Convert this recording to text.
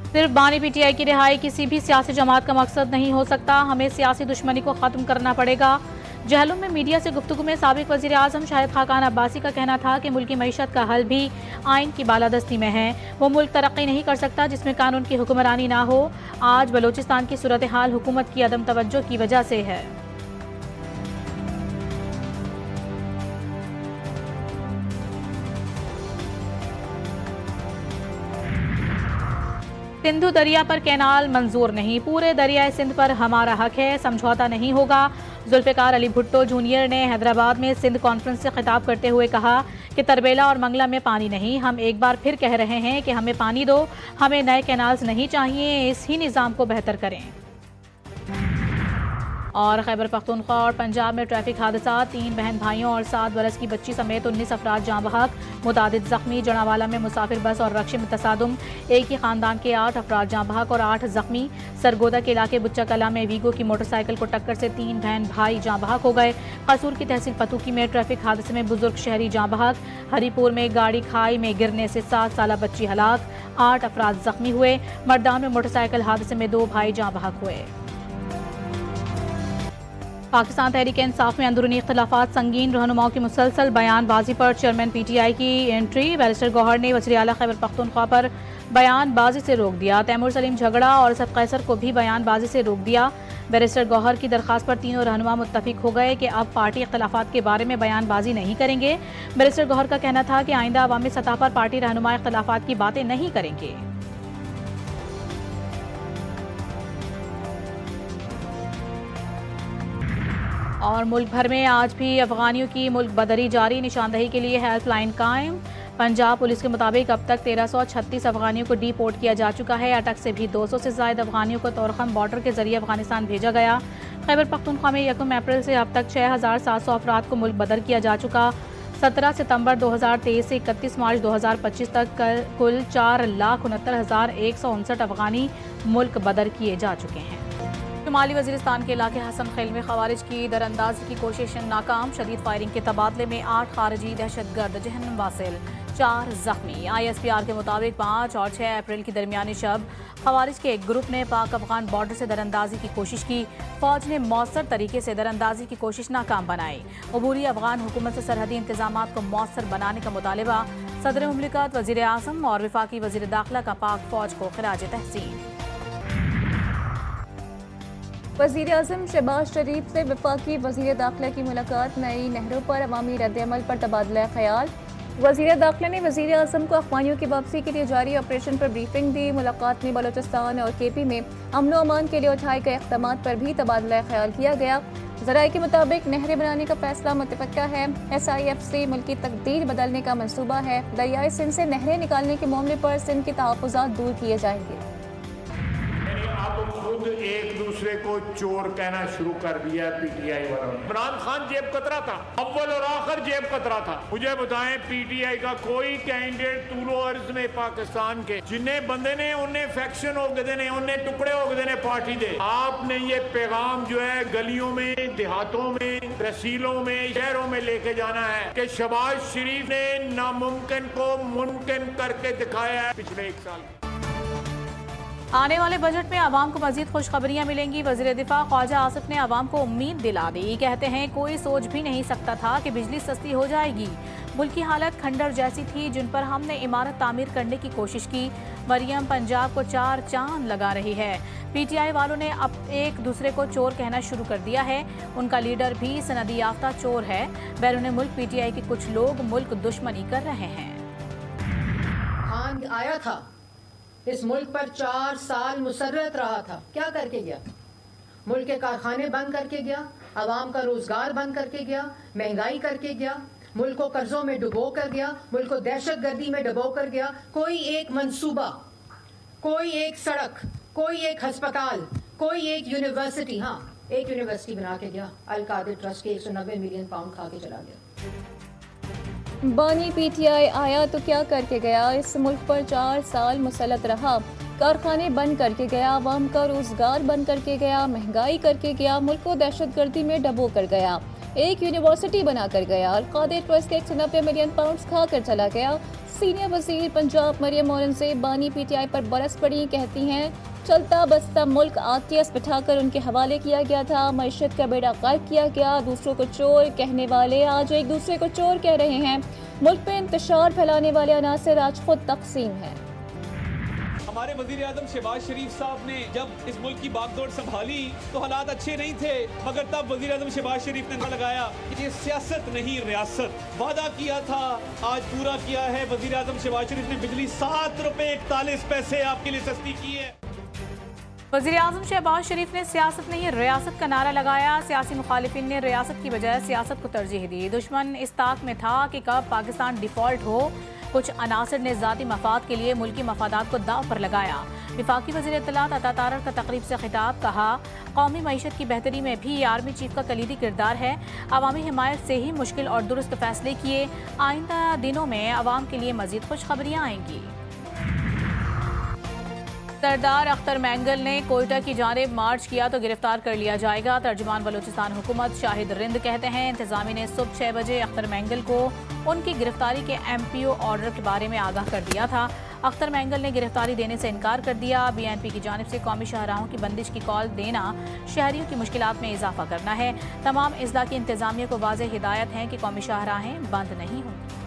सिर्फ बानी पीटीआई की रिहाई किसी भी सियासी जमात का मकसद नहीं हो सकता, हमें सियासी दुश्मनी को खत्म करना पड़ेगा। जहलुम में मीडिया से गुफ्तगू में साबिक वज़ीर आज़म शाहिद खाकान अब्बासी का कहना था कि मुल्क की मईशत का हल भी आइन की बालादस्ती में है। वो मुल्क तरक्की नहीं कर सकता जिसमें कानून की हुक्मरानी ना हो। आज बलोचिस्तान की सूरत हाल हुकूमत की अदम तवज्जो की वजह से है। सिंधु दरिया पर कैनाल मंजूर नहीं, पूरे दरियाए सिंध पर हमारा हक है, समझौता नहीं होगा। जुल्फ़िकार अली भुट्टो जूनियर ने हैदराबाद में सिंध कॉन्फ्रेंस से खिताब करते हुए कहा कि तरबेला और मंगला में पानी नहीं। हम एक बार फिर कह रहे हैं कि हमें पानी दो, हमें नए कैनाल्स नहीं चाहिए, इस ही निज़ाम को बेहतर करें। और खैबर पख्तूनख्वा और पंजाब में ट्रैफिक हादसा, 3 बहन भाइयों और 7 बरस की बच्ची समेत 19 अफराद जाँ बहक, मुतादिद जख्मी। जनावाला में मुसाफिर बस और रक्शे में तसादुम, एक ही खानदान के 8 अफराद जाँ बहक और 8 जख्मी। सरगोदा के इलाके बुच्चा कला में वीगो की मोटरसाइकिल को टक्कर से 3 बहन भाई जाँ बहक हो गए। कसूर की तहसील पतुकी में ट्रैफिक हादसे में बुजुर्ग शहरी जाँ बहक। हरीपुर में गाड़ी खाई में गिरने से 7 साला बच्ची हलाक, 8 अफराद जख्मी हुए। मर्दान में मोटरसाइकिल हादसे में 2 भाई जाँ बहक हुए। पाकिस्तान तहरीक इंसाफ में अंदरूनी इख्तलाफात संगीन, रहनुमाओं की मुसलसल बयानबाजी पर चेयरमैन पीटीआई की एंट्री। बैरिस्टर गौहर ने वज़ीर आला खैबर पख्तूनख्वा पर बयानबाजी से रोक दिया। तैमूर सलीम झगड़ा और असद कैसर को भी बयानबाजी से रोक दिया। बैरिस्टर गौहर की दरखास्त पर तीनों रहनुमा मुत्तफिक हो गए कि अब पार्टी इख्तलाफात के बारे में बयानबाजी नहीं करेंगे। बैरिस्टर गौहर का कहना था कि आइंदा अवामी सतह पर पार्टी रहनुमा इख्तलाफात की बातें नहीं करेंगे। और मुल्क भर में आज भी अफगानियों की मुल्क बदरी जारी, निशानदही के लिए हेल्पलाइन कायम। पंजाब पुलिस के मुताबिक अब तक 1336 अफगानियों को डिपोर्ट किया जा चुका है। अटक से भी 200 से ज़ायद अफगानियों को तोरखम बॉर्डर के जरिए अफगानिस्तान भेजा गया। खैबर पख्तूनख्वा में 1 अप्रैल से अब तक 6700 अफराद को मुल्क बदर किया जा चुका। 17 सितंबर 2023 से 31 मार्च 2025 तक कुल 4,69,159 अफगानी मुल्क बदर किए जा चुके हैं। शुमाली वजीरिस्तान के इलाके हसन खेल में खवारिज की दरअंदाजी की कोशिश नाकाम। शदीद फायरिंग के तबादले में 8 खारजी दहशतगर्द जहन्नम वासिल, 4 जख्मी। ISPR के मुताबिक 5 और 6 अप्रैल की दरमियानी शब खवारिज के एक ग्रुप ने पाक अफगान बॉर्डर से दरअंदाजी की कोशिश की। फौज ने मौसर तरीके से दरअंदाजी की कोशिश नाकाम बनाई। अबूरी अफगान हुकूमत से सरहदी इंतजाम को मौसर बनाने का मुतालबा। सदर मुमलिकत, वजीर आज़म और वफाकी वजीर दाखिला का पाक फौज को खिराज तहसीन। वज़ीर आज़म शहबाज शरीफ से वफाकी वज़ीर दाखिला की मुलाकात, नई नहरों पर अवामी रद्द-ए-अमल पर तबादला ख्याल। वज़ीर दाखिला ने वज़ीर आज़म को अफ़गानियों की वापसी के लिए जारी ऑपरेशन पर ब्रीफिंग दी। मुलाकात में बलोचिस्तान और KP में अमन व अमान के लिए उठाए गए इक़दामात पर भी तबादला ख्याल किया गया। ज़राए के मुताबिक नहरें बनाने का फैसला मुतफ़क्का है। SIF से मुल्क की तकदीर बदलने का मंसूबा है। दरियाए सिंध से नहरें निकालने के मामले पर सिंध के तहफ़्फ़ुज़ात दूर किए जाएंगे। खुद एक दूसरे को चोर कहना शुरू कर दिया PTI वालों ने। इमरान खान जेब कतरा था, अव्वल और आखिर जेब कतरा था। मुझे बताएं PTI का कोई कैंडिडेट तूलो अर्ज में पाकिस्तान के जिन्हें बंदे ने उन्हें फैक्शन हो गए ने, उन्हें टुकड़े हो गए ने पार्टी दे। आपने ये पैगाम जो है गलियों में, देहातों में, तहसीलों में, शहरों में लेके जाना है कि शहबाज शरीफ ने नामुमकिन को मुमकिन करके दिखाया है पिछले 1 साल। आने वाले बजट में आवाम को मजीद खुशखबरियां मिलेंगी। वज़ीर दिफा ख्वाजा आसिफ ने आवाम को उम्मीद दिला दी। कहते हैं कोई सोच भी नहीं सकता था कि बिजली सस्ती हो जाएगी। मुल्क की हालत खंडर जैसी थी जिन पर हमने इमारत तामीर करने की कोशिश की। मरियम पंजाब को 4 चांद लगा रही है। PTI वालों ने अब एक दूसरे को चोर कहना शुरू कर दिया है। उनका लीडर भी सनदी याफ्ता चोर है। बैरून मुल्क PTI के कुछ लोग मुल्क दुश्मनी कर रहे हैं। आया था इस मुल्क पर 4 साल मुसर्रत रहा था, क्या करके गया? मुल्क के कारखाने बंद करके गया, आवाम का रोजगार बंद करके गया, महंगाई करके गया, मुल्क को कर्जों में डुबो कर गया, मुल्क को दहशतगर्दी में डुबो कर गया। कोई एक मंसूबा, कोई एक सड़क, कोई एक अस्पताल, कोई एक यूनिवर्सिटी, हाँ एक यूनिवर्सिटी बना के गया। अल कादिर ट्रस्ट के 190 मिलियन पाउंड खा के चला गया। बानी PTI आया तो क्या करके गया? इस मुल्क पर 4 साल मुसलत रहा, कारखाने बंद करके गया, आवाम का रोजगार बंद करके गया, महंगाई करके गया, मुल्क को दहशतगर्दी में डबो कर गया। एक यूनिवर्सिटी बनाकर गया। अलकादे ट्रस्ट के 190 मिलियन पाउंड खाकर चला गया। सीनियर वजीर पंजाब मरियम औरंगजेब बानी PTI पर बरस पड़ी, कहती हैं चलता बसता मुल्क ATS बिठाकर उनके हवाले किया गया था। मईशत का बेड़ा गर्क किया गया। दूसरों को चोर कहने वाले आज एक दूसरे को चोर कह रहे हैं। मुल्क में इंतशार फैलाने वाले अनासर आज खुद तकसीम हैं। हमारे वजीर आजम शहबाज शरीफ साहब ने जब इस मुल्क की बागडोर संभाली तो हालात अच्छे नहीं थे, मगर तब वजीर आजम शहबाज शरीफ ने लगाया कि ये सियासत नहीं रियासत। वादा किया था, आज पूरा किया है। वजीर आजम शहबाज शरीफ ने बिजली 7 रुपए 41 पैसे आपके लिए सस्ती की है। वज़ीर आज़म शहबाज शरीफ ने सियासत नहीं रियासत का नारा लगाया। सियासी मुखालिफिन ने रियासत की बजाय सियासत को तरजीह दी। दुश्मन इस ताक में था कि कब पाकिस्तान डिफॉल्ट हो। कुछ अनासर ने ज़ाती मफाद के लिए मुल्की मफादात को दाव पर लगाया। वफाकी वज़ीर इत्तलात अता तारर का तकरीब से खिताब, कहा कौमी मईशत की बेहतरी में भी आर्मी चीफ का कलीदी किरदार है। अवामी हिमायत से ही मुश्किल और दुरुस्त फैसले किए। आइंदा दिनों में अवाम के लिए मजीद खुशखबरियाँ आएंगी। सरदार अख्तर मैंगल ने कोयटा की जानिब मार्च किया तो गिरफ्तार कर लिया जाएगा। तर्जुमान बलूचिस्तान हुकूमत शाहिद रिंद कहते हैं इंतजामी ने सुबह 6 बजे अख्तर मैंगल को उनकी गिरफ्तारी के MPO ऑर्डर के बारे में आगाह कर दिया था। अख्तर मैंगल ने गिरफ्तारी देने से इनकार कर दिया। BNP की जानिब से कौमी शाहराहों की बंदिश की कॉल देना शहरियों की मुश्किलात में इजाफा करना है। तमाम अजला की इंतजामिया को वाज़ेह हिदायत है कि कौमी शाहराहें बंद नहीं होंगी।